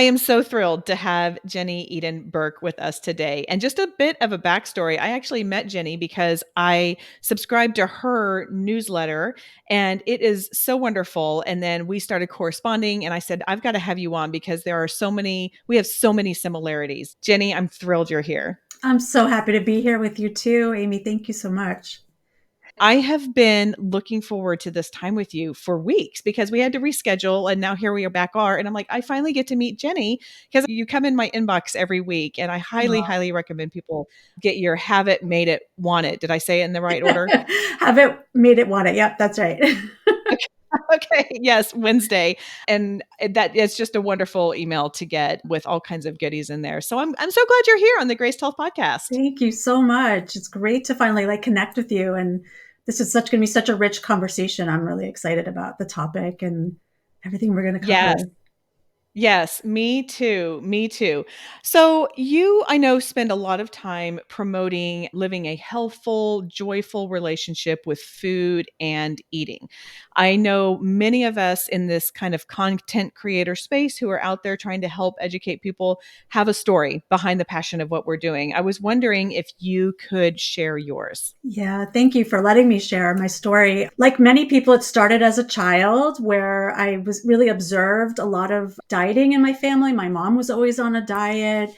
I am so thrilled to have Jenny Eden Berk with us today. And just a bit of a backstory, I actually met Jenny because I subscribed to her newsletter and it is so wonderful. And then we started corresponding and I said, I've got to have you on because we have so many similarities. Jenny, I'm thrilled you're here. I'm so happy to be here with you too, Amy. Thank you so much. I have been looking forward to this time with you for weeks because we had to reschedule and now here we are back are. And I'm like, I finally get to meet Jenny because you come in my inbox every week. And I highly, Aw. highly recommend people get your have it, made it, want it. Did I say it in the right order? Have it made it want it. Yep, that's right. Okay. Okay. Yes, Wednesday. And that it's just a wonderful email to get with all kinds of goodies in there. So I'm so glad you're here on the Grace Health podcast. Thank you so much. It's great to finally connect with you. And this is such going to be such a rich conversation. I'm really excited about the topic and everything we're going to Yes. cover. Yes, me too. Me too. So, you, I know, spend a lot of time promoting living a healthful, joyful relationship with food and eating. I know many of us in this kind of content creator space who are out there trying to help educate people have a story behind the passion of what we're doing. I was wondering if you could share yours. Yeah, thank you for letting me share my story. Like many people, it started as a child where I was really observed a lot of dieting in my family. My mom was always on a diet.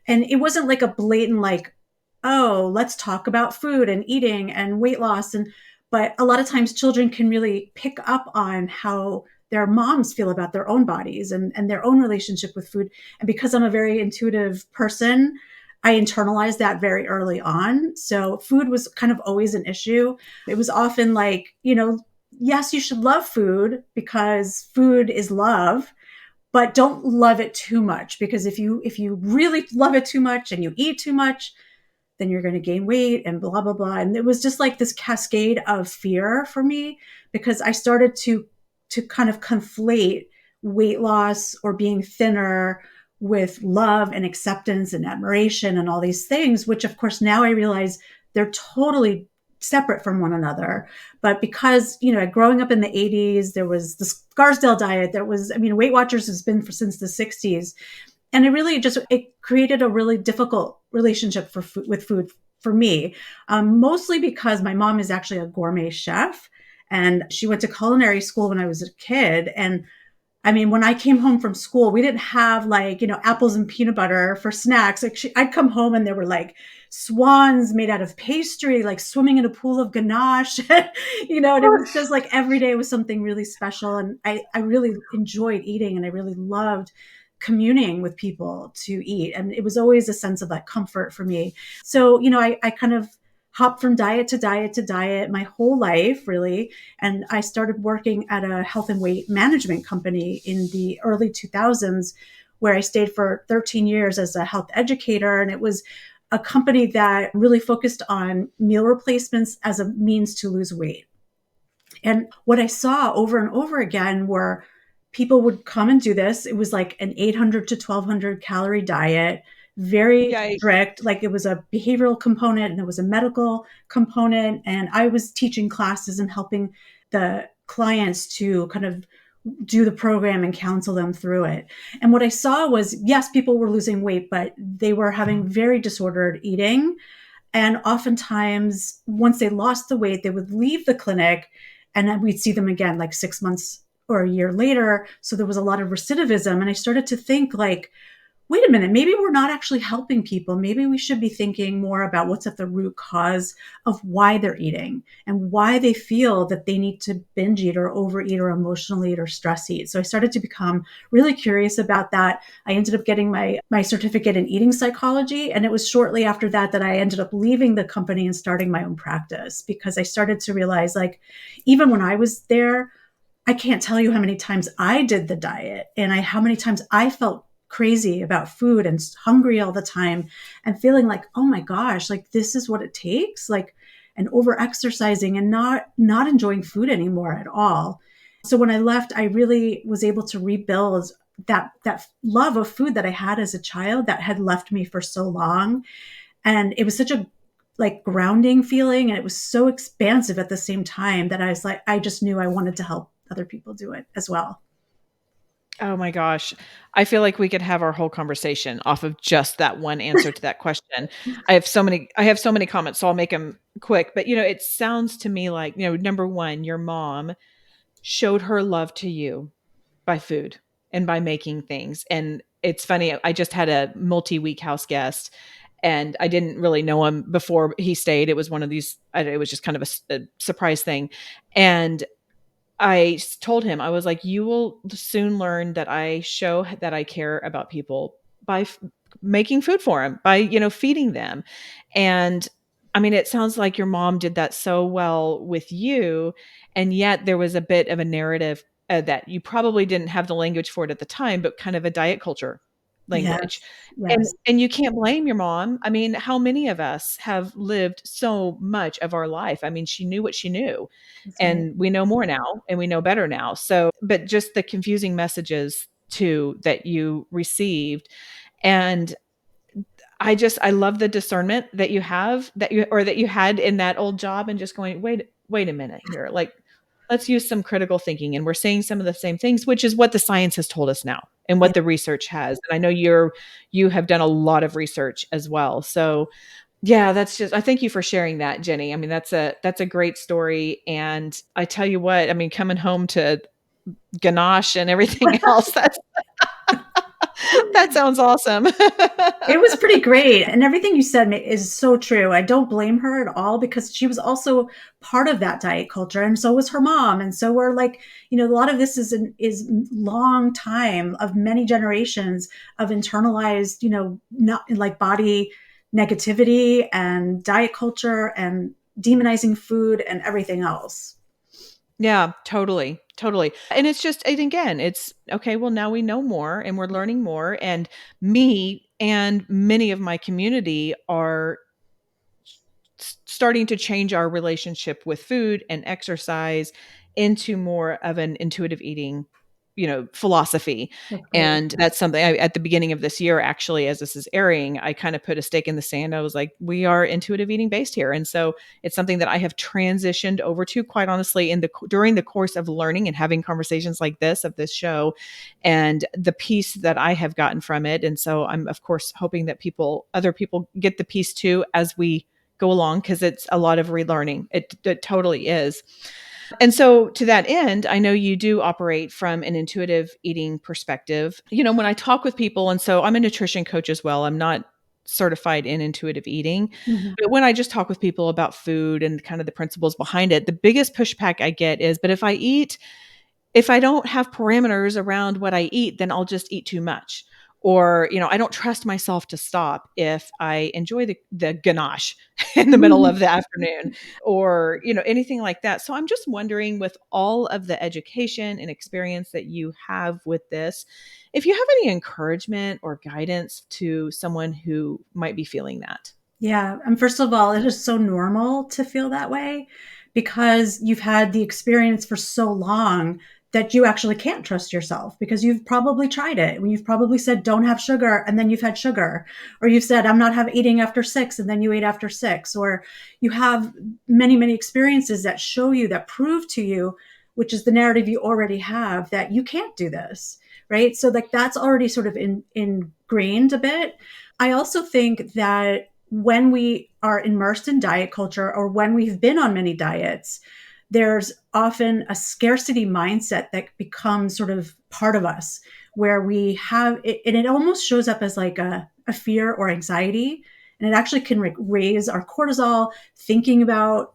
And it wasn't like a blatant, oh, let's talk about food and eating and weight loss. But a lot of times children can really pick up on how their moms feel about their own bodies and their own relationship with food. And because I'm a very intuitive person, I internalized that very early on. So food was kind of always an issue. It was often yes, you should love food because food is love, but don't love it too much because if you really love it too much and you eat too much, then you're going to gain weight and blah blah blah. And it was just like this cascade of fear for me because I started to kind of conflate weight loss or being thinner with love and acceptance and admiration and all these things, which of course now I realize they're totally separate from one another. But because, growing up in the 80s, there was the Scarsdale diet, Weight Watchers has been since the 60s. And it created a really difficult relationship with food for me, mostly because my mom is actually a gourmet chef and she went to culinary school when I was a kid. And when I came home from school, we didn't have apples and peanut butter for snacks. I'd come home and there were swans made out of pastry, swimming in a pool of ganache, and it was just every day was something really special. And I really enjoyed eating and I really loved communing with people to eat. And it was always a sense of comfort for me. So, I kind of hopped from diet to diet to diet my whole life, really. And I started working at a health and weight management company in the early 2000s, where I stayed for 13 years as a health educator. And it was a company that really focused on meal replacements as a means to lose weight. And what I saw over and over again were people would come and do this. It was like an 800 to 1200 calorie diet, very Yikes. strict. It was a behavioral component and there was a medical component. And I was teaching classes and helping the clients to kind of do the program and counsel them through it. And what I saw was, yes, people were losing weight, but they were having very disordered eating. And oftentimes, once they lost the weight, they would leave the clinic and then we'd see them again 6 months or a year later. So there was a lot of recidivism. And I started to think wait a minute, maybe we're not actually helping people. Maybe we should be thinking more about what's at the root cause of why they're eating and why they feel that they need to binge eat or overeat or emotionally eat or stress eat. So I started to become really curious about that. I ended up getting my certificate in eating psychology. And it was shortly after that that I ended up leaving the company and starting my own practice because I started to realize even when I was there, I can't tell you how many times I did the diet and how many times I felt crazy about food and hungry all the time and feeling oh my gosh, this is what it takes, and over exercising and not enjoying food anymore at all. So when I left, I really was able to rebuild that love of food that I had as a child that had left me for so long. And it was such a grounding feeling. And it was so expansive at the same time that I was I just knew I wanted to help other people do it as well. Oh my gosh. I feel like we could have our whole conversation off of just that one answer to that question. I have so many comments, so I'll make them quick. But it sounds to me like, number one, your mom showed her love to you by food and by making things. And it's funny, I just had a multi-week house guest and I didn't really know him before he stayed. It was one of these, it was just kind of a surprise thing. And told him, I was like, you will soon learn that I show that I care about people by making food for them, by, feeding them. And I mean, it sounds like your mom did that so well with you. And yet there was a bit of a narrative that you probably didn't have the language for it at the time, but kind of a diet culture language. Yes. And Yes. and you can't blame your mom. I mean, how many of us have lived so much of our life? I mean, she knew what she knew, That's right. and we know more now and we know better now. So, but just the confusing messages too that you received. And I love the discernment that you have, that you had in that old job, and just going, wait a minute here. Like, let's use some critical thinking. And we're saying some of the same things, which is what the science has told us now and Yeah. what the research has. And I know you have done a lot of research as well. So yeah, I thank you for sharing that, Jenny. I mean, that's a great story. And I tell you what, I mean, coming home to ganache and everything else, that sounds awesome. It was pretty great. And everything you said is so true. I don't blame her at all because she was also part of that diet culture. And so was her mom. And so we're like, a lot of this is long time of many generations of internalized, not like body negativity and diet culture and demonizing food and everything else. Yeah, totally, totally. And it's just, and again, it's okay. Well, now we know more and we're learning more. And me and many of my community are starting to change our relationship with food and exercise into more of an intuitive eating philosophy. That's great. And that's something at the beginning of this year, actually, as this is airing, I kind of put a stake in the sand. I was like, we are intuitive eating based here. And so it's something that I have transitioned over to, quite honestly, during the course of learning and having conversations like this, of this show, and the peace that I have gotten from it. And so I'm, of course, hoping that other people get the peace too, as we go along, because it's a lot of relearning. It totally is. And so, to that end, I know you do operate from an intuitive eating perspective. When I talk with people, and so I'm a nutrition coach as well, I'm not certified in intuitive eating. Mhm. But when I just talk with people about food and kind of the principles behind it, the biggest pushback I get is, but if I don't have parameters around what I eat, then I'll just eat too much. Or, I don't trust myself to stop if I enjoy the ganache in the middle of the afternoon, or, anything like that. So I'm just wondering, with all of the education and experience that you have with this, if you have any encouragement or guidance to someone who might be feeling that. Yeah. And first of all, it is so normal to feel that way because you've had the experience for so long that you actually can't trust yourself because you've probably tried it. When you've probably said, don't have sugar, and then you've had sugar. Or you've said, I'm not eating after 6, and then you ate after 6. Or you have many, many experiences that show you, that prove to you, which is the narrative you already have, that you can't do this. Right. So like that's already sort of ingrained a bit. I also think that when we are immersed in diet culture or when we've been on many diets, there's often a scarcity mindset that becomes sort of part of us where we have it, and it almost shows up as like a fear or anxiety. And it actually can raise our cortisol, thinking about,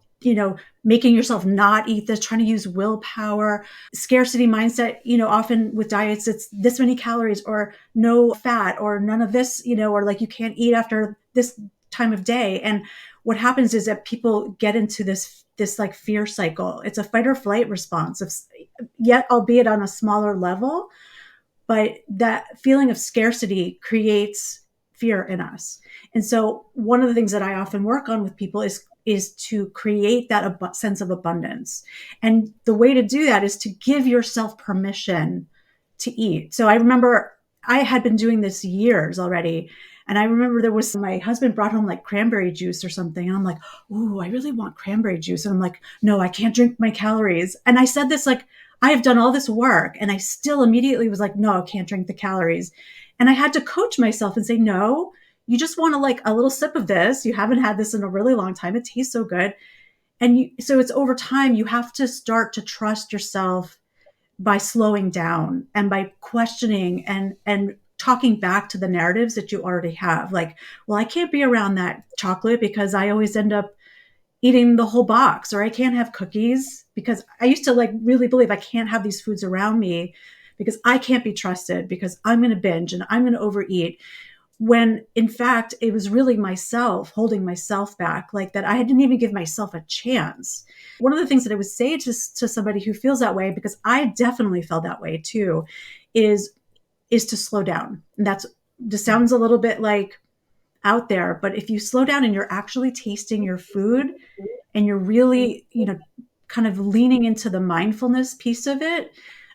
making yourself not eat this, trying to use willpower. Scarcity mindset, often with diets, it's this many calories or no fat or none of this, or like you can't eat after this time of day. And what happens is that people get into this like fear cycle. It's a fight or flight response of, yet albeit on a smaller level, but that feeling of scarcity creates fear in us. And so one of the things that I often work on with people is to create that sense of abundance. And the way to do that is to give yourself permission to eat. So I remember I had been doing this years already. And I remember there was my husband brought home like cranberry juice or something. And I'm like, ooh, I really want cranberry juice. And I'm like, no, I can't drink my calories. And I said this like, I have done all this work and I still immediately was like, no, I can't drink the calories. And I had to coach myself and say, no, you just want to like a little sip of this. You haven't had this in a really long time. It tastes so good. And so it's over time, you have to start to trust yourself by slowing down and by questioning and talking back to the narratives that you already have. Like, well, I can't be around that chocolate because I always end up eating the whole box, or I can't have cookies because I used to like really believe I can't have these foods around me because I can't be trusted because I'm going to binge and I'm going to overeat, when in fact it was really myself holding myself back, like that I didn't even give myself a chance. One of the things that I would say to somebody who feels that way, because I definitely felt that way too, is is to slow down. And that's just sounds a little bit like out there, but if you slow down and you're actually tasting your food and you're really, kind of leaning into the mindfulness piece of it.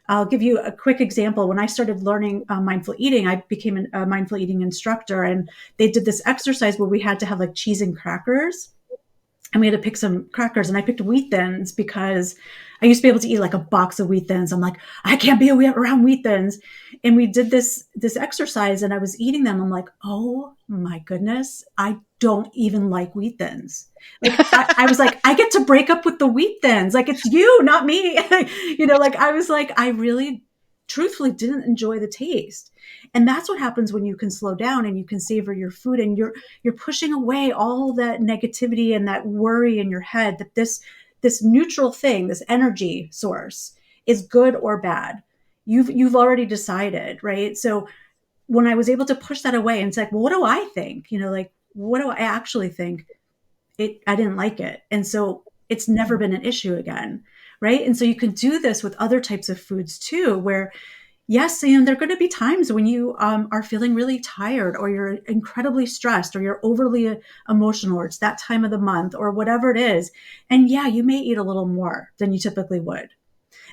I'll give you a quick example. When I started learning mindful eating, I became a mindful eating instructor, and they did this exercise where we had to have like cheese and crackers, and we had to pick some crackers, and I picked wheat thins because I used to be able to eat like a box of wheat thins. I'm like, I can't be around wheat thins. And we did this exercise and I was eating them. I'm like, oh my goodness, I don't even like wheat thins. Like I was like, I get to break up with the wheat thins. Like it's you, not me. Like I was like, I really truthfully didn't enjoy the taste. And that's what happens when you can slow down and you can savor your food, and you're pushing away all that negativity and that worry in your head that this neutral thing, this energy source, is good or bad. You've already decided, right? So when I was able to push that away and it's like, well, what do I think? Like what do I actually think? I didn't like it. And so it's never been an issue again. Right. And so you can do this with other types of foods too, where yes, there are going to be times when you are feeling really tired, or you're incredibly stressed, or you're overly emotional, or it's that time of the month, or whatever it is. And yeah, you may eat a little more than you typically would.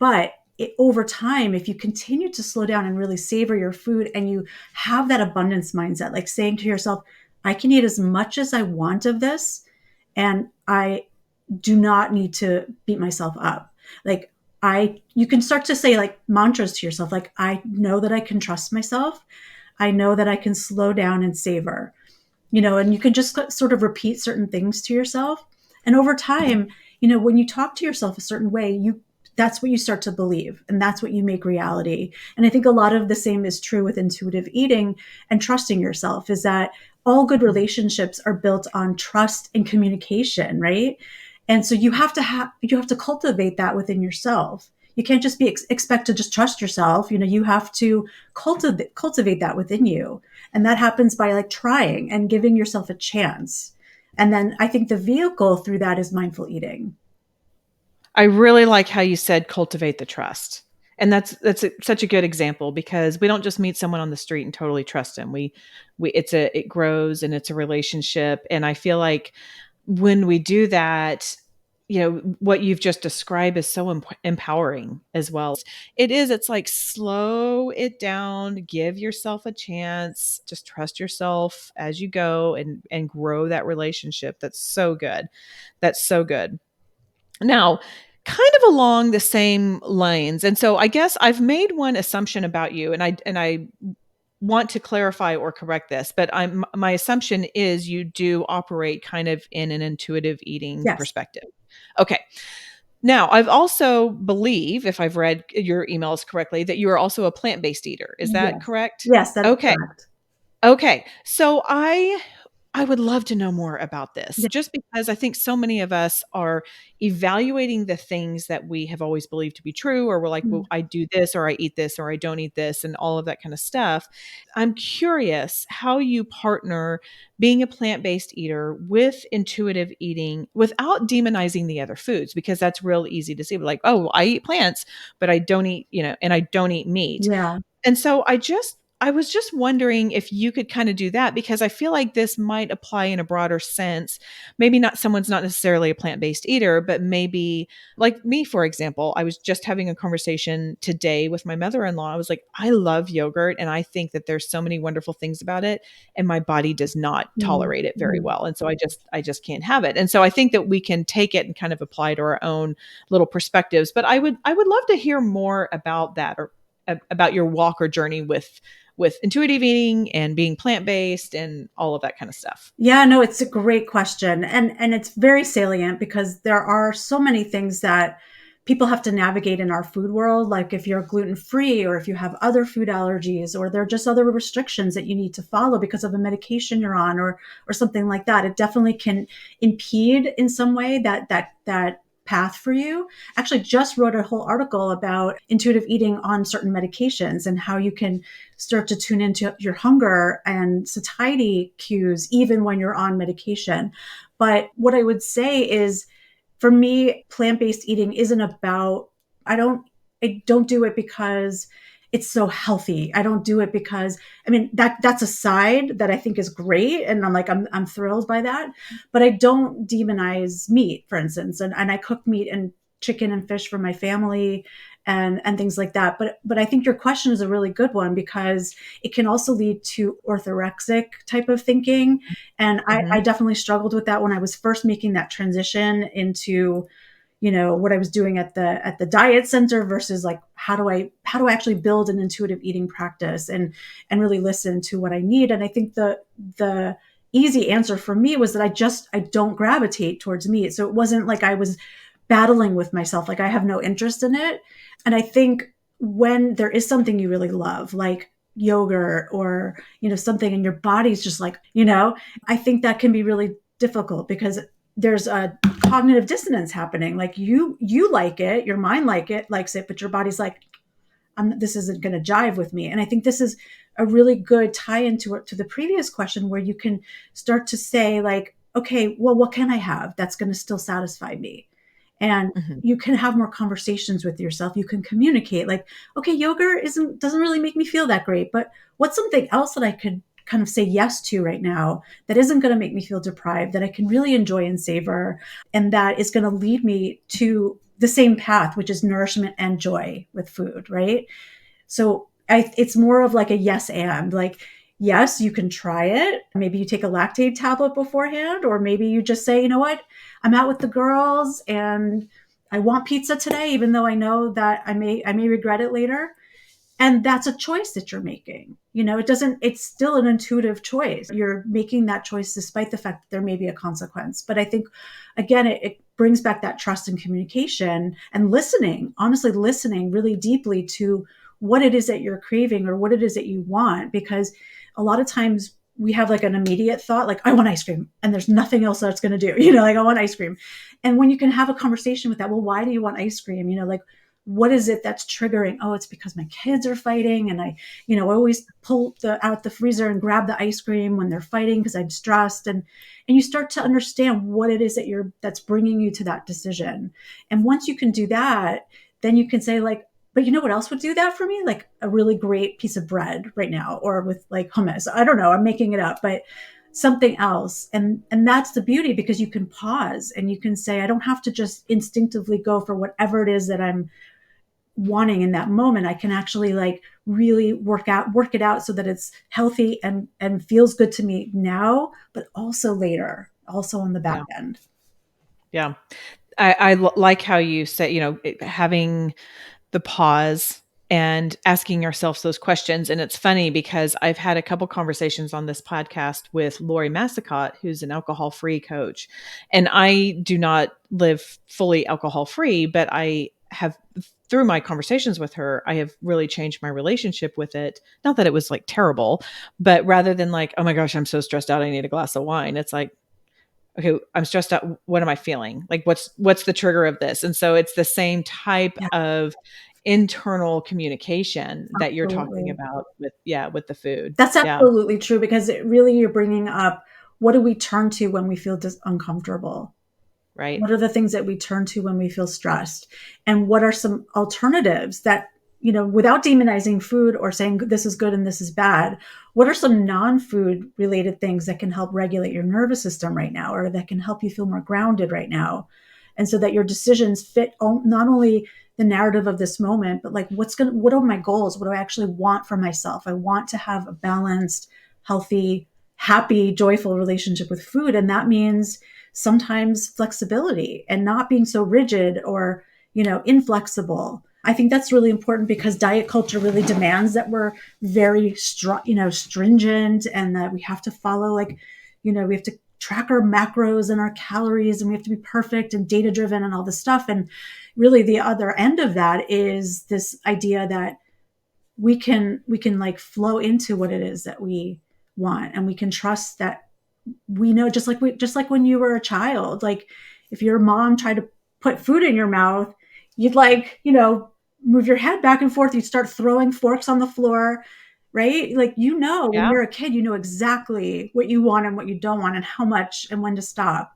But over time, if you continue to slow down and really savor your food, and you have that abundance mindset, like saying to yourself, I can eat as much as I want of this, and I do not need to beat myself up. Like you can start to say like mantras to yourself, like, I know that I can trust myself. I know that I can slow down and savor, and you can just sort of repeat certain things to yourself. And over time, when you talk to yourself a certain way, that's what you start to believe, and that's what you make reality. And I think a lot of the same is true with intuitive eating and trusting yourself, is that all good relationships are built on trust and communication, right? And so you have to cultivate that within yourself. You can't just be expect to just trust yourself. You have to cultivate that within you. And that happens by like trying and giving yourself a chance. And then I think the vehicle through that is mindful eating. I really like how you said cultivate the trust. And such a good example, because we don't just meet someone on the street and totally trust them. It grows, and it's a relationship. And I feel like when we do that, what you've just described is so empowering as well. It's like slow it down, give yourself a chance, just trust yourself as you go, and grow that relationship. That's so good. That's so good. Now, kind of along the same lanes, and so I guess I've made one assumption about you, and I want to clarify or correct this, but my assumption is you do operate kind of in an intuitive eating Yes. perspective. Okay. Now, I've also believe, if I've read your emails correctly, that you are also a plant-based eater. Is that Yes. correct? Yes, that is Okay. correct. Okay. So I would love to know more about this, Yeah. just because I think so many of us are evaluating the things that we have always believed to be true, or we're like, well, Mm. I do this, or I eat this, or I don't eat this, and all of that kind of stuff. I'm curious how you partner being a plant-based eater with intuitive eating without demonizing the other foods, because that's real easy to see. Like, oh, I eat plants, but I don't eat, and I don't eat meat. Yeah. And so I just I was just wondering if you could kind of do that, because I feel like this might apply in a broader sense. Maybe not someone's not necessarily a plant-based eater, but maybe like me, for example. I was just having a conversation today with my mother-in-law. I was like, I love yogurt and I think that there's so many wonderful things about it, and my body does not tolerate it very Mm-hmm. well. And so I just can't have it. And so I think that we can take it and kind of apply to our own little perspectives. But I would love to hear more about that, or about your walk or journey with intuitive eating and being plant-based and all of that kind of stuff. Yeah, no, it's a great question. And it's very salient because there are so many things that people have to navigate in our food world. Like if you're gluten free, or if you have other food allergies, or there are just other restrictions that you need to follow because of a medication you're on, or something like that. It definitely can impede in some way that path for you. Actually just wrote a whole article about intuitive eating on certain medications and how you can start to tune into your hunger and satiety cues even when you're on medication. But what I would say is, for me, plant-based eating isn't about, I don't I don't do it because it's so healthy. I don't do it because, I mean, that's a side that I think is great, and I'm thrilled by that. But I don't demonize meat, for instance, and I cook meat and chicken and fish for my family and things like that. But I think your question is a really good one because it can also lead to orthorexic type of thinking. And I Mhm. definitely struggled with that when I was first making that transition into, what I was doing at the diet center versus like how do I actually build an intuitive eating practice and really listen to what I need. And I think the easy answer for me was that I don't gravitate towards meat. So it wasn't like I was battling with myself, like I have no interest in it. And I think when there is something you really love, like yogurt or something, and your body's just like, I think that can be really difficult because there's a cognitive dissonance happening. Like you like it, your mind likes it, but your body's like, this isn't going to jive with me. And I think this is a really good tie into it to the previous question, where you can start to say like, okay, well, what can I have that's going to still satisfy me? And Mhm. you can have more conversations with yourself. You can communicate like, okay, yogurt doesn't really make me feel that great, but what's something else that I could kind of say yes to right now that isn't going to make me feel deprived, that I can really enjoy and savor, and that is going to lead me to the same path, which is nourishment and joy with food, right? So it's more of like a yes and, like, yes, you can try it. Maybe you take a lactate tablet beforehand, or maybe you just say, you know what, I'm out with the girls and I want pizza today, even though I know that I may regret it later. And that's a choice that you're making. It's still an intuitive choice. You're making that choice despite the fact that there may be a consequence. But I think, again, it brings back that trust and communication and listening, honestly, listening really deeply to what it is that you're craving or what it is that you want. Because a lot of times we have like an immediate thought, like, I want ice cream, and there's nothing else that's going to do, like, I want ice cream. And when you can have a conversation with that, well, why do you want ice cream? Like, what is it that's triggering? Oh, it's because my kids are fighting, and I always pull out the freezer and grab the ice cream when they're fighting because I'm stressed. And you start to understand what it is that's bringing you to that decision. And once you can do that, then you can say like, but you know what else would do that for me? Like a really great piece of bread right now, or with like hummus. I don't know, I'm making it up, but something else. And that's the beauty, because you can pause and you can say, I don't have to just instinctively go for whatever it is that I'm wanting in that moment. I can actually like really work it out so that it's healthy and feels good to me now, but also later, also on the back Yeah. end. Yeah. Like how you said, having the pause and asking ourselves those questions. And it's funny because I've had a couple conversations on this podcast with Lori Massicott, who's an alcohol free coach. And I do not live fully alcohol free, but I have, through my conversations with her, I have really changed my relationship with it. Not that it was like terrible, but rather than like, oh my gosh, I'm so stressed out, I need a glass of wine. It's like, okay, I'm stressed out. What am I feeling? Like what's the trigger of this? And so it's the same type Yeah, of internal communication that you're talking absolutely. about with the food. That's Yeah, absolutely true, because it really, you're bringing up, what do we turn to when we feel uncomfortable? right. What are the things that we turn to when we feel stressed? And what are some alternatives that without demonizing food or saying this is good and this is bad, what are some non-food related things that can help regulate your nervous system right now, or that can help you feel more grounded right now? And so that your decisions fit not only the narrative of this moment, but like what are my goals? What do I actually want for myself? I want to have a balanced, healthy, happy, joyful relationship with food. And that means sometimes flexibility and not being so rigid or, inflexible. I think that's really important because diet culture really demands that we're very, stringent, and that we have to follow, like, we have to track our macros and our calories, and we have to be perfect and data driven and all this stuff. And really the other end of that is this idea that we can like flow into what it is that we want, and we can trust that we know, just like when you were a child, like if your mom tried to put food in your mouth, you'd like, move your head back and forth, you'd start throwing forks on the floor, right? Like, when Yeah. you're a kid, you know exactly what you want and what you don't want and how much and when to stop.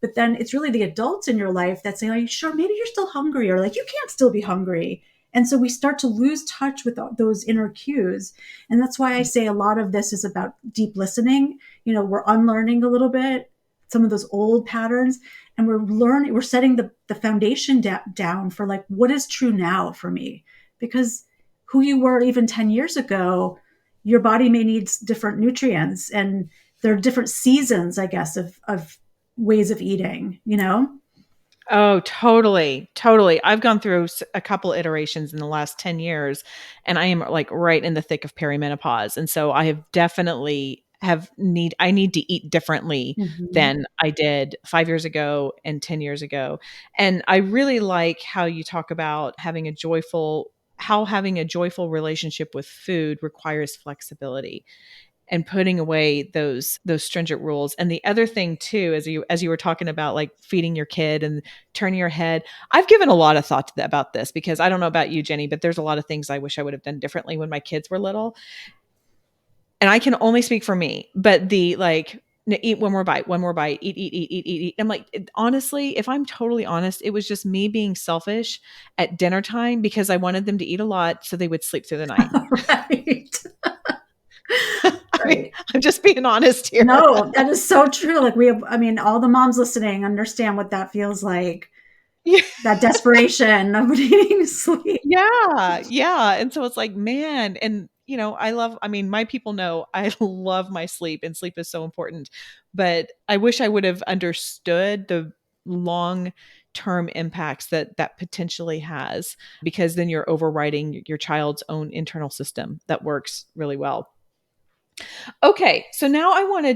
But then it's really the adults in your life that say, are you sure? Maybe you're still hungry, or like, you can't still be hungry. And so we start to lose touch with those inner cues. And that's why I say a lot of this is about deep listening. We're unlearning a little bit some of those old patterns, and we're setting the foundation down for like, what is true now for me? Because who you were even 10 years ago, your body may need different nutrients, and there are different seasons, I guess, of ways of eating. Oh, totally. Totally. I've gone through a couple iterations in the last 10 years, and I am like right in the thick of perimenopause. And so I have definitely I need to eat differently Mm-hmm. than I did 5 years ago and 10 years ago. And I really like how you talk about having a joyful relationship with food requires flexibility and putting away those stringent rules. And the other thing too, as you were talking about like feeding your kid and turning your head, I've given a lot of thought to about this, because I don't know about you, Jenny, but there's a lot of things I wish I would have done differently when my kids were little. And I can only speak for me, but the like, eat one more bite, eat. I'm like, honestly, if I'm totally honest, it was just me being selfish at dinner time because I wanted them to eat a lot so they would sleep through the night. Right. I mean, Right. I'm just being honest here. No, that is so true. Like, I mean, all the moms listening understand what that feels like. Yeah. That desperation of needing sleep. Yeah, yeah, and so it's like, man, and, I mean, my people know I love my sleep, and sleep is so important, but I wish I would have understood the long-term impacts that that potentially has, because then you're overriding your child's own internal system that works really well. Okay, so now I wanna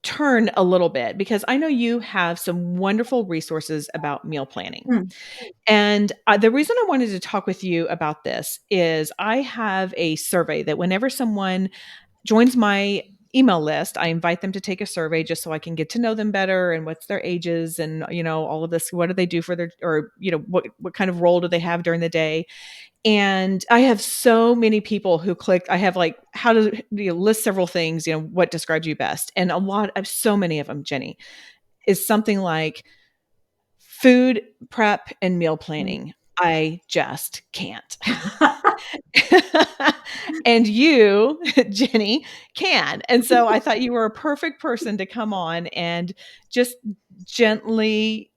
turn a little bit, because I know you have some wonderful resources about meal planning. Mm. And the reason I wanted to talk with you about this is I have a survey that whenever someone joins my email list, I invite them to take a survey just so I can get to know them better and what's their ages and all of this. What do they do for their, or what kind of role do they have during the day? And I have so many people who clicked. I have like, how to list several things, what describes you best, and a lot of so many of them, Jenny, is something like food prep and meal Mm. planning. I just can't. And you, Jenny, can. And so I thought you were a perfect person to come on and just gently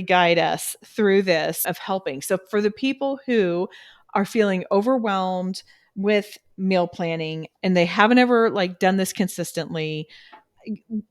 guide us through this of helping. So for the people who are feeling overwhelmed with meal planning and they haven't ever like done this consistently,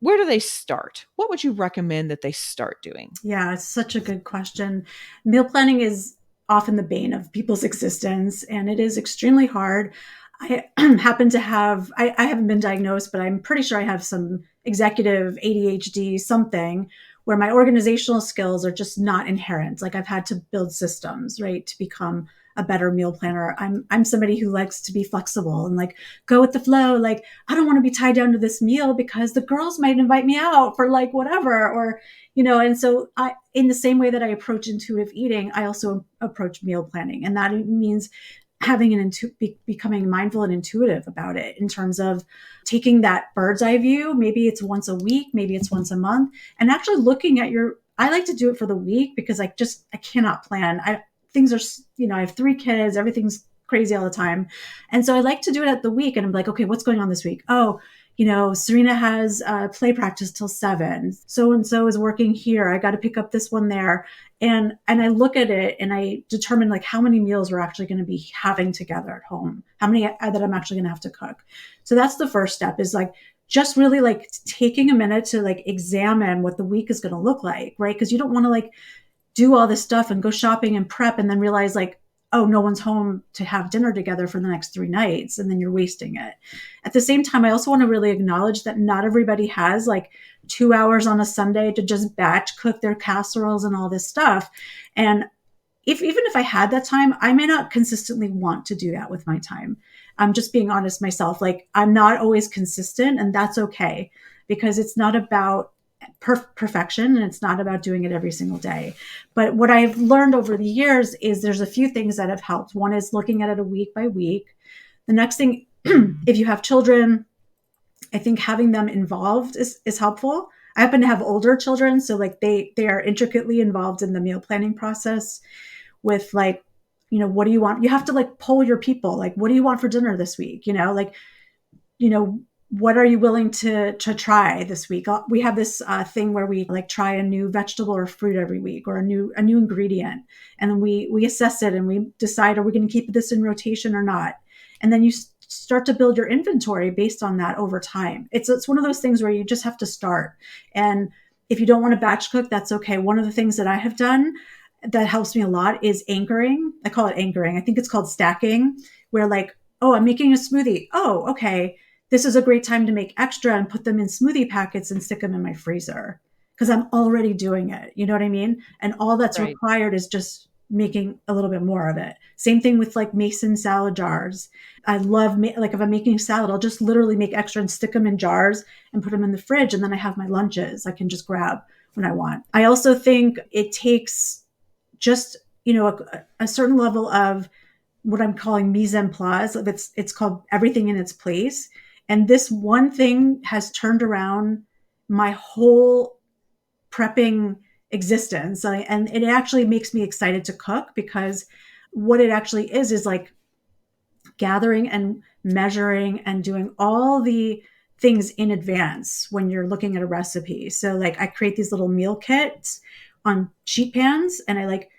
where do they start? What would you recommend that they start doing? Yeah, it's such a good question. Meal planning is often the bane of people's existence, and it is extremely hard. I happen to I haven't been diagnosed, but I'm pretty sure I have some executive ADHD something where my organizational skills are just not inherent. Like, I've had to build systems, right, to become a better meal planner. I'm somebody who likes to be flexible and like go with the flow. Like, I don't want to be tied down to this meal because the girls might invite me out for like whatever, or and so in the same way that I approach intuitive eating, I also approach meal planning. And that means having becoming mindful and intuitive about it, in terms of taking that bird's eye view. Maybe it's once a week, maybe it's once a month, and actually looking at I like to do it for the week because I cannot plan. Things are, I have 3 kids, everything's crazy all the time. And so I like to do it at the week. And I'm like, okay, what's going on this week? Oh, Serena has play practice till 7. So and so is working here. I got to pick up this one there. And I look at it and I determine like how many meals we're actually going to be having together at home, how many that I'm actually going to have to cook. So that's the first step, is like just really like taking a minute to like examine what the week is going to look like, right? Because you don't want to like do all this stuff and go shopping and prep and then realize like, oh, no one's home to have dinner together for the next 3 nights, and then you're wasting it. At the same time, I also want to really acknowledge that not everybody has like 2 hours on a Sunday to just batch cook their casseroles and all this stuff. And even if I had that time, I may not consistently want to do that with my time. I'm just being honest myself. Like, I'm not always consistent, and that's okay, because it's not about perfection, and it's not about doing it every single day. But what I've learned over the years is there's a few things that have helped. One is looking at it a week by week. The next thing, if you have children, I think having them involved is helpful. I happen to have older children, so like they are intricately involved in the meal planning process with like, what do you want? You have to like poll your people. Like, what do you want for dinner this week? Like, you know, what are you willing to try this week? We have this thing where we like try a new vegetable or fruit every week, or a new ingredient, and then we assess it and we decide, are we going to keep this in rotation or not? And then you start to build your inventory based on that over time. It's one of those things where you just have to start. And if you don't want to batch cook, that's okay. One of the things that I have done that helps me a lot is anchoring. I call it anchoring. I think it's called stacking, where like, oh, I'm making a smoothie. Oh, okay, this is a great time to make extra and put them in smoothie packets and stick them in my freezer, because I'm already doing it. You know what I mean? And all that's Right. required is just making a little bit more of it. Same thing with like mason salad jars. I love, like if I'm making a salad, I'll just literally make extra and stick them in jars and put them in the fridge. And then I have my lunches I can just grab when I want. I also think it takes just, a certain level of what I'm calling mise en place. It's called everything in its place. And this one thing has turned around my whole prepping existence. And it actually makes me excited to cook, because what it actually is like gathering and measuring and doing all the things in advance when you're looking at a recipe. So like I create these little meal kits on sheet pans, and I like,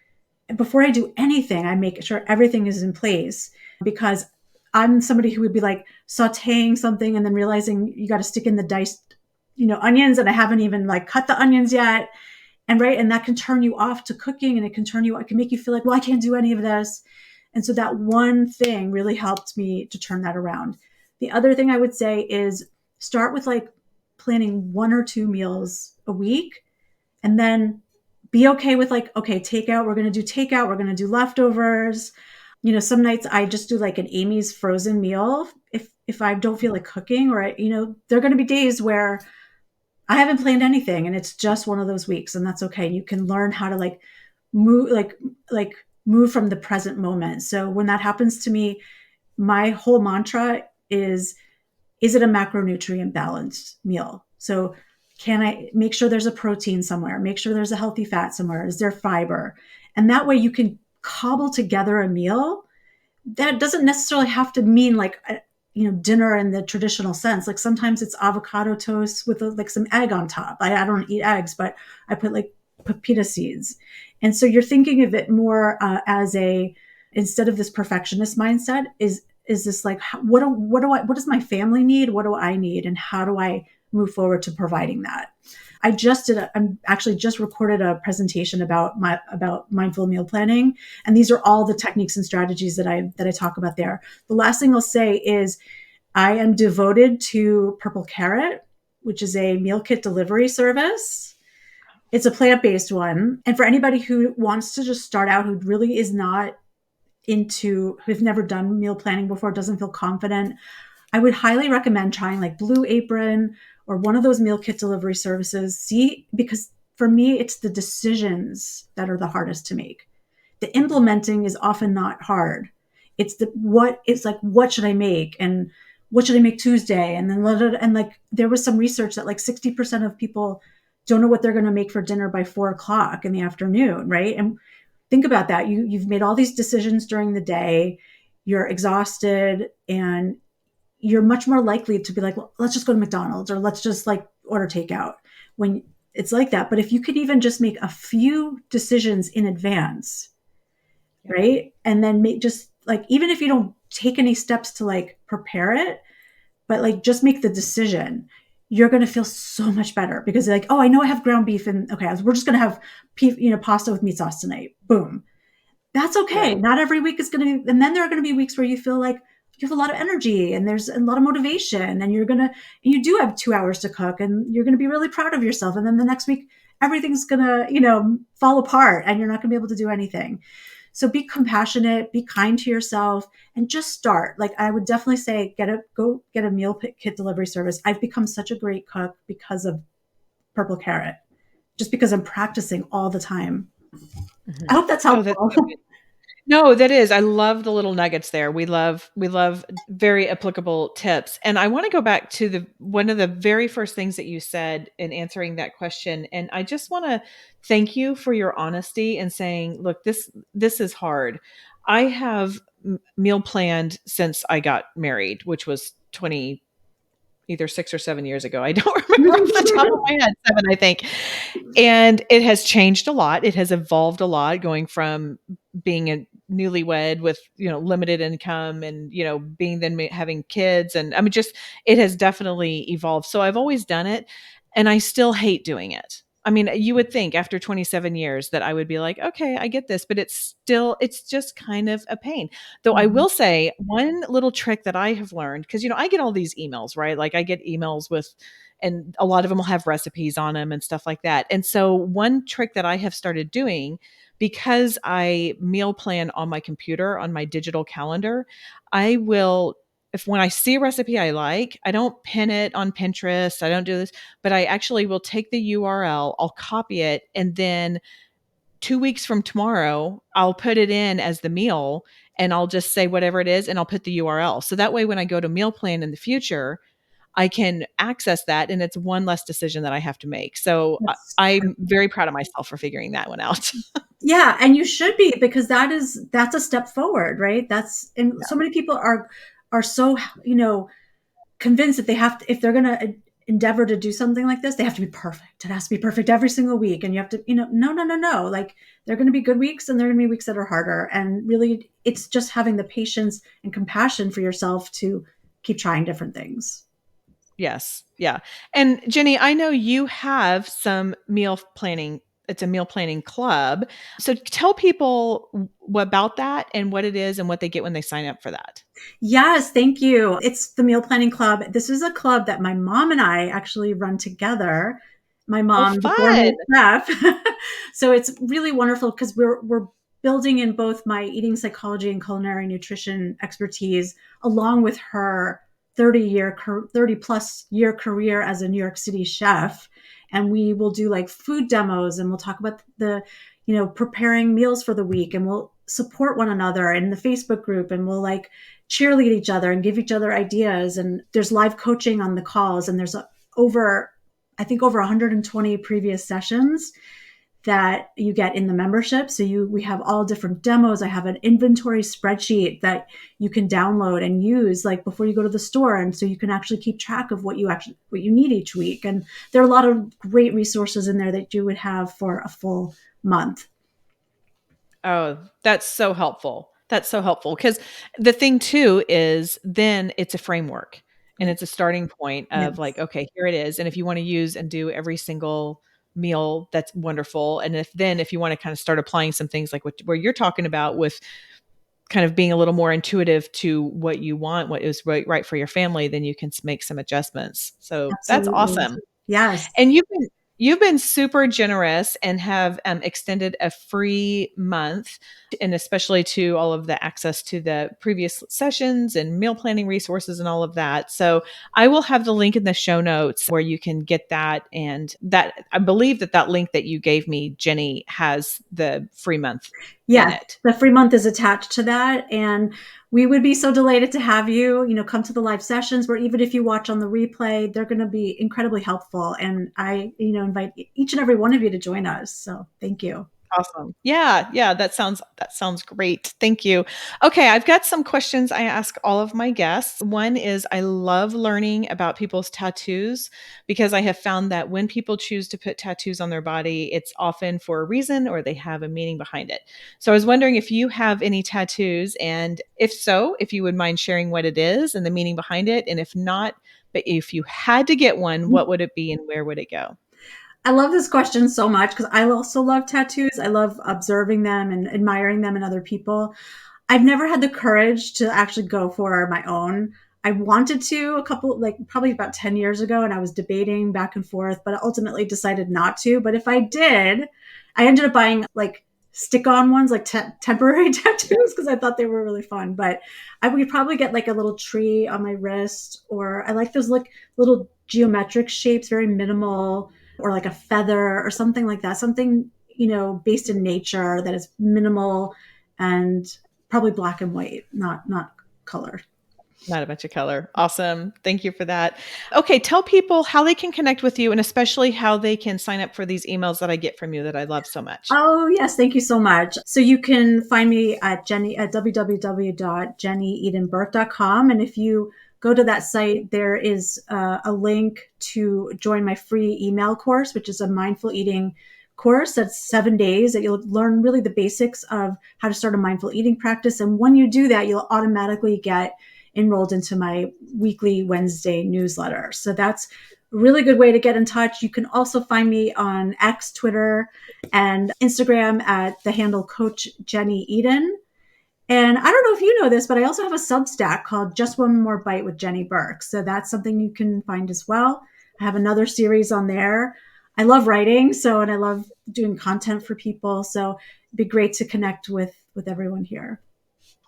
before I do anything, I make sure everything is in place, because I'm somebody who would be like sauteing something and then realizing you got to stick in the diced, onions, and I haven't even like cut the onions yet. And right. And that can turn you off to cooking, and it can make you feel like, well, I can't do any of this. And so that one thing really helped me to turn that around. The other thing I would say is start with like planning 1 or 2 meals a week, and then be okay with like, okay, takeout, we're going to do takeout, we're going to do leftovers. Some nights I just do like an Amy's frozen meal if I don't feel like cooking, or there are going to be days where I haven't planned anything and it's just one of those weeks, and that's okay. You can learn how to like move, like move from the present moment. So when that happens to me, my whole mantra is it a macronutrient balanced meal? So can I make sure there's a protein somewhere? Make sure there's a healthy fat somewhere? Is there fiber? And that way you can cobble together a meal that doesn't necessarily have to mean like dinner in the traditional sense. Like sometimes it's avocado toast with like some egg on top. I don't eat eggs, but I put like pepita seeds. And so you're thinking of it more as instead of this perfectionist mindset, is this like, what does my family need? What do I need? And how do I move forward to providing that? I'm actually just recorded a presentation about mindful meal planning. And these are all the techniques and strategies that I talk about there. The last thing I'll say is I am devoted to Purple Carrot, which is a meal kit delivery service. It's a plant-based one. And for anybody who wants to just start out, who really is not who've never done meal planning before, doesn't feel confident, I would highly recommend trying like Blue Apron or one of those meal kit delivery services. Because for me, it's the decisions that are the hardest to make. The implementing is often not hard. It's what should I make? And what should I make Tuesday? And then like there was some research that like 60% of people don't know what they're going to make for dinner by 4 o'clock in the afternoon. Right. And think about that. You've made all these decisions during the day. you're exhausted, and you're much more likely to be like, well, let's just go to McDonald's, or let's just like order takeout when it's like that. But if you could even just make a few decisions in advance, Yeah. right? And then make just like, even if you don't take any steps to like prepare it, but like just make the decision, you're going to feel so much better because like, oh, I know I have ground beef, and okay, we're just going to have pasta with meat sauce tonight. Boom. That's okay. Yeah. Not every week is going to be, and then there are going to be weeks where you feel like you have a lot of energy and there's a lot of motivation, and you do have 2 hours to cook, and you're going to be really proud of yourself. And then the next week, everything's going to, fall apart, and you're not going to be able to do anything. So be compassionate, be kind to yourself, and just start. Like I would definitely say, go get a meal kit delivery service. I've become such a great cook because of Purple Carrot, just because I'm practicing all the time. I Mhm. hope that's Oh, that's helpful. so good. No, that is. I love the little nuggets there. We love very applicable tips. And I want to go back to the one of the very first things that you said in answering that question. And I just want to thank you for your honesty and saying, look, this is hard. I have meal planned since I got married, which was 20 either 6 or 7 years ago. I don't remember off the top of my head. 7, I think. And it has changed a lot. It has evolved a lot, going from being a newlywed with, limited income, and, being then having kids. And I mean, just, it has definitely evolved. So I've always done it, and I still hate doing it. I mean, you would think after 27 years that I would be like, okay, I get this, but it's just kind of a pain. Though I will say one little trick that I have learned, because, I get all these emails, right? Like I get emails with, and a lot of them will have recipes on them and stuff like that. And so one trick that I have started doing, because I meal plan on my computer, on my digital calendar, I will, if when I see a recipe I like, I don't pin it on Pinterest, I don't do this, but I actually will take the URL, I'll copy it, and then 2 weeks from tomorrow, I'll put it in as the meal, and I'll just say whatever it is, and I'll put the URL. So that way, when I go to meal plan in the future, I can access that, and it's one less decision that I have to make. So That's I'm very proud of myself for figuring that one out. Yeah, and you should be, because that's a step forward, right? That's And so many people are so, convinced that they have to, if they're going to endeavor to do something like this, they have to be perfect. It has to be perfect every single week, and you have to, no, no, no, no. Like there are going to be good weeks, and there are going to be weeks that are harder, and really it's just having the patience and compassion for yourself to keep trying different things. Yes. Yeah. And Jenny, I know you have some meal planning. It's a meal planning club. So tell people about that and what it is and what they get when they sign up for that. Yes, thank you. It's the Meal Planning Club. This is a club that my mom and I actually run together. My Oh, mom, the fun. gourmet chef. So it's really wonderful because we're building in both my eating psychology and culinary nutrition expertise, along with her 30 plus year career as a New York City chef. And we will do like food demos, and we'll talk about preparing meals for the week, and we'll support one another in the Facebook group, and we'll like cheerlead each other and give each other ideas. And there's live coaching on the calls, and there's over, I think, over 120 previous sessions that you get in the membership. So we have all different demos. I have an inventory spreadsheet that you can download and use like before you go to the store, and so you can actually keep track of what you need each week. And there are a lot of great resources in there that you would have for a full month. Oh, that's so helpful. That's so helpful because the thing too is then it's a framework and Yeah. it's a starting point of like, Yes. okay, here it is. And if you want to use and do every single meal, that's wonderful. And if you want to kind of start applying some things like where you're talking about with kind of being a little more intuitive to what you want, what is right for your family, then you can make some adjustments. So that's Absolutely. awesome. Yes. And you've been super generous and have extended a free month, and especially to all of the access to the previous sessions and meal planning resources and all of that. So I will have the link in the show notes where you can get that. And that I believe that link that you gave me, Jenny, has the free month in Yes, it. the free month is attached to that. And we would be so delighted to have you, come to the live sessions, where even if you watch on the replay, they're going to be incredibly helpful. And I, invite each and every one of you to join us. So thank you. Awesome. Yeah, yeah, that sounds great. Thank you. Okay, I've got some questions I ask all of my guests. One is I love learning about people's tattoos because I have found that when people choose to put tattoos on their body, it's often for a reason or they have a meaning behind it. So I was wondering if you have any tattoos, and if so, if you would mind sharing what it is and the meaning behind it, and if not, but if you had to get one, what would it be and where would it go? I love this question so much because I also love tattoos. I love observing them and admiring them in other people. I've never had the courage to actually go for my own. I wanted to a couple, like probably about 10 years ago, and I was debating back and forth, but I ultimately decided not to. But if I did, I ended up buying like stick on ones, like temporary tattoos, because I thought they were really fun. But I would probably get like a little tree on my wrist, or I like those like little geometric shapes, very minimal, or like a feather or something like that. Something, based in nature that is minimal and probably black and white, not color. Not a bunch of color. Awesome. Thank you for that. Okay, tell people how they can connect with you and especially how they can sign up for these emails that I get from you that I love so much. Oh, yes, thank you so much. So you can find me at Jenny at www.jennyedenberk.com, and if you go to that site, there is a link to join my free email course, which is a mindful eating course that's 7 days that you'll learn really the basics of how to start a mindful eating practice. And when you do that, you'll automatically get enrolled into my weekly Wednesday newsletter. So that's a really good way to get in touch. You can also find me on X, Twitter, and Instagram at the handle Coach Jenny Eden. And I don't know if you know this, but I also have a Substack called Just One More Bite with Jenny Berk. So that's something you can find as well. I have another series on there. I love writing, and I love doing content for people. So it'd be great to connect with everyone here.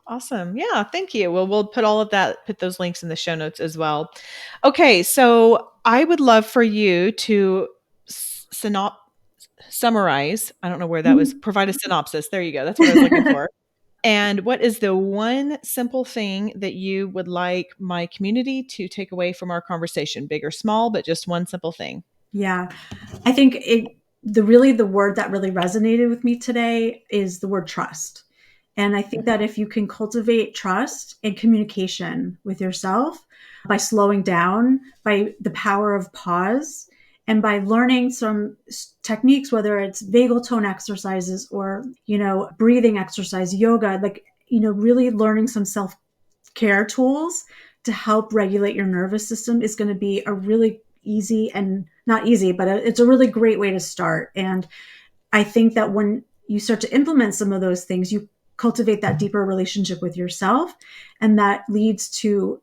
Awesome. Yeah, thank you. Well, we'll put all of that, put those links in the show notes as well. Okay, so I would love for you to summarize. I don't know where that was. Provide a synopsis. There you go. That's what I was looking for. And what is the one simple thing that you would like my community to take away from our conversation, big or small, but just one simple thing? Yeah, I think the word that really resonated with me today is the word trust. And I think that if you can cultivate trust and communication with yourself by slowing down, by the power of pause, and by learning some techniques, whether it's vagal tone exercises or, breathing exercise, yoga, like, really learning some self care tools to help regulate your nervous system is going to be a really easy, and not easy, but it's a really great way to start. And I think that when you start to implement some of those things, you cultivate that deeper relationship with yourself. And that leads to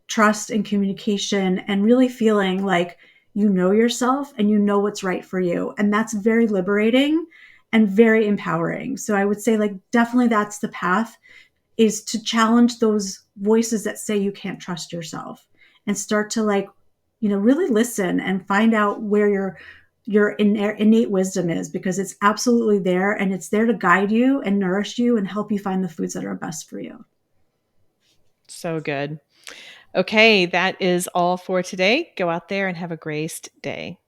trust and communication and really feeling like you know yourself and you know what's right for you. And that's very liberating and very empowering. So I would say, like, definitely that's the path, is to challenge those voices that say you can't trust yourself and start to, like, really listen and find out where your innate wisdom is, because it's absolutely there, and it's there to guide you and nourish you and help you find the foods that are best for you. So good. Okay, that is all for today. Go out there and have a graced day.